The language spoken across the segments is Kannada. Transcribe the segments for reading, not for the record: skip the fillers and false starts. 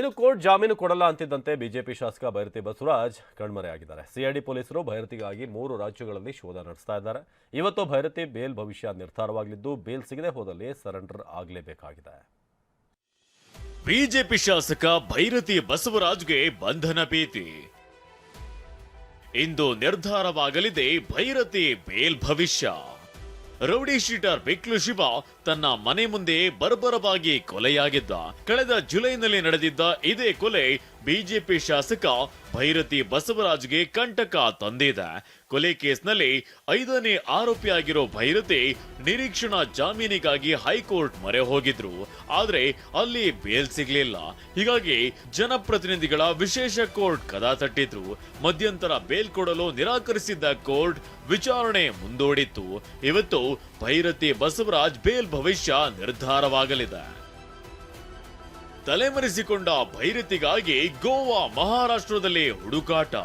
ಇನ್ನು ಕೋರ್ಟ್ ಜಾಮೀನು ಕೊಡಲ್ಲ ಅಂತಿದ್ದಂತೆ ಬಿಜೆಪಿ ಶಾಸಕ ಭೈರತಿ ಬಸವರಾಜ್ ಕಣ್ಮರೆಯಾಗಿದ್ದಾರೆ. ಸಿಐಡಿ ಪೊಲೀಸರು ಭೈರತಿಗಾಗಿ 3 ರಾಜ್ಯಗಳಲ್ಲಿ ಶೋಧ ನಡೆಸ್ತಾ ಇದ್ದಾರೆ. ಇವತ್ತು ಭೈರತಿ ಬೇಲ್ ಭವಿಷ್ಯ ನಿರ್ಧಾರವಾಗಲಿದ್ದು, ಬೇಲ್ ಸಿಗದೆ ಹೋದಲ್ಲಿ ಸರೆಂಡರ್ ಆಗಲೇಬೇಕಾಗಿದೆ. ಬಿಜೆಪಿ ಶಾಸಕ ಭೈರತಿ ಬಸವರಾಜ್ಗೆ ಬಂಧನ ಭೀತಿ. ಇಂದು ನಿರ್ಧಾರವಾಗಲಿದೆ ಭೈರತಿ ಬೇಲ್ ಭವಿಷ್ಯ. ರೌಡಿ ಶೀಟರ್ ಬಿಕ್ಲು ಶಿವ ತನ್ನ ಮನೆ ಮುಂದೆ ಬರ್ಬರವಾಗಿ ಕೊಲೆಯಾಗಿದ್ದ. ಕಳೆದ ಜುಲೈನಲ್ಲಿ ನಡೆದಿದ್ದ ಇದೇ ಕೊಲೆ ಬಿಜೆಪಿ ಶಾಸಕ ಭೈರತಿ ಬಸವರಾಜ್ಗೆ ಕಂಟಕ ತಂದಿದೆ. ಕೊಲೆ ಕೇಸ್ನಲ್ಲಿ 5ನೇ ಆರೋಪಿಯಾಗಿರೋ ಭೈರತಿ ನಿರೀಕ್ಷಣಾ ಜಾಮೀನಿಗಾಗಿ ಹೈಕೋರ್ಟ್ ಮೊರೆ ಹೋಗಿದ್ರು. ಆದ್ರೆ ಅಲ್ಲಿ ಬೇಲ್ ಸಿಗ್ಲಿಲ್ಲ. ಹೀಗಾಗಿ ಜನಪ್ರತಿನಿಧಿಗಳ ವಿಶೇಷ ಕೋರ್ಟ್ ಕದ ತಟ್ಟಿದ್ರು. ಮಧ್ಯಂತರ ಬೇಲ್ ಕೊಡಲು ನಿರಾಕರಿಸಿದ್ದ ಕೋರ್ಟ್ ವಿಚಾರಣೆ ಮುಂದೂಡಿತ್ತು. ಇವತ್ತು ಭೈರತಿ ಬಸವರಾಜ್ ಬೇಲ್ ಭವಿಷ್ಯ ನಿರ್ಧಾರವಾಗಲಿದೆ. ತಲೆಮರೆಸಿಕೊಂಡ ಭೈರತಿಗಾಗಿ ಗೋವಾ ಮಹಾರಾಷ್ಟ್ರದಲ್ಲಿ ಹುಡುಕಾಟ.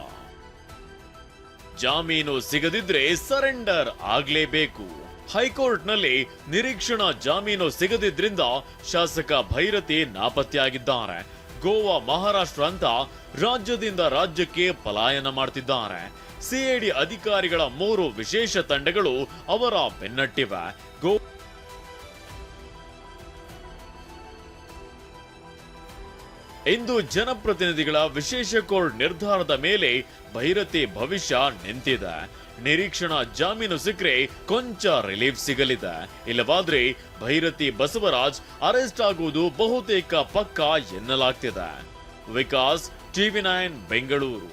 ಜಾಮೀನು ಸಿಗದಿದ್ರೆ ಸರೆಂಡರ್ ಆಗ್ಲೇಬೇಕು. ಹೈಕೋರ್ಟ್ನಲ್ಲಿ ನಿರೀಕ್ಷಣಾ ಜಾಮೀನು ಸಿಗದಿದ್ರಿಂದ ಶಾಸಕ ಭೈರತಿ ನಾಪತ್ತೆಯಾಗಿದ್ದಾರೆ. ಗೋವಾ ಮಹಾರಾಷ್ಟ್ರ ಅಂತ ರಾಜ್ಯದಿಂದ ರಾಜ್ಯಕ್ಕೆ ಪಲಾಯನ ಮಾಡ್ತಿದ್ದಾರೆ. ಸಿಐಡಿ ಅಧಿಕಾರಿಗಳ 3 ವಿಶೇಷ ತಂಡಗಳು ಅವರ ಬೆನ್ನಟ್ಟಿವೆ. ಇಂದು ಜನಪ್ರತಿನಿಧಿಗಳ ವಿಶೇಷ ಕೋರ್ಟ್ ನಿರ್ಧಾರದ ಮೇಲೆ ಭೈರತಿ ಭವಿಷ್ಯ ನಿಂತಿದೆ. ನಿರೀಕ್ಷಣಾ ಜಾಮೀನು ಸಿಕ್ಕರೆ ಕೊಂಚ ರಿಲೀಫ್ ಸಿಗಲಿದೆ. ಇಲ್ಲವಾದ್ರೆ ಭೈರತಿ ಬಸವರಾಜ್ ಅರೆಸ್ಟ್ ಆಗುವುದು ಬಹುತೇಕ ಪಕ್ಕಾ ಎನ್ನಲಾಗ್ತಿದೆ. ವಿಕಾಸ್, TV9 ಬೆಂಗಳೂರು.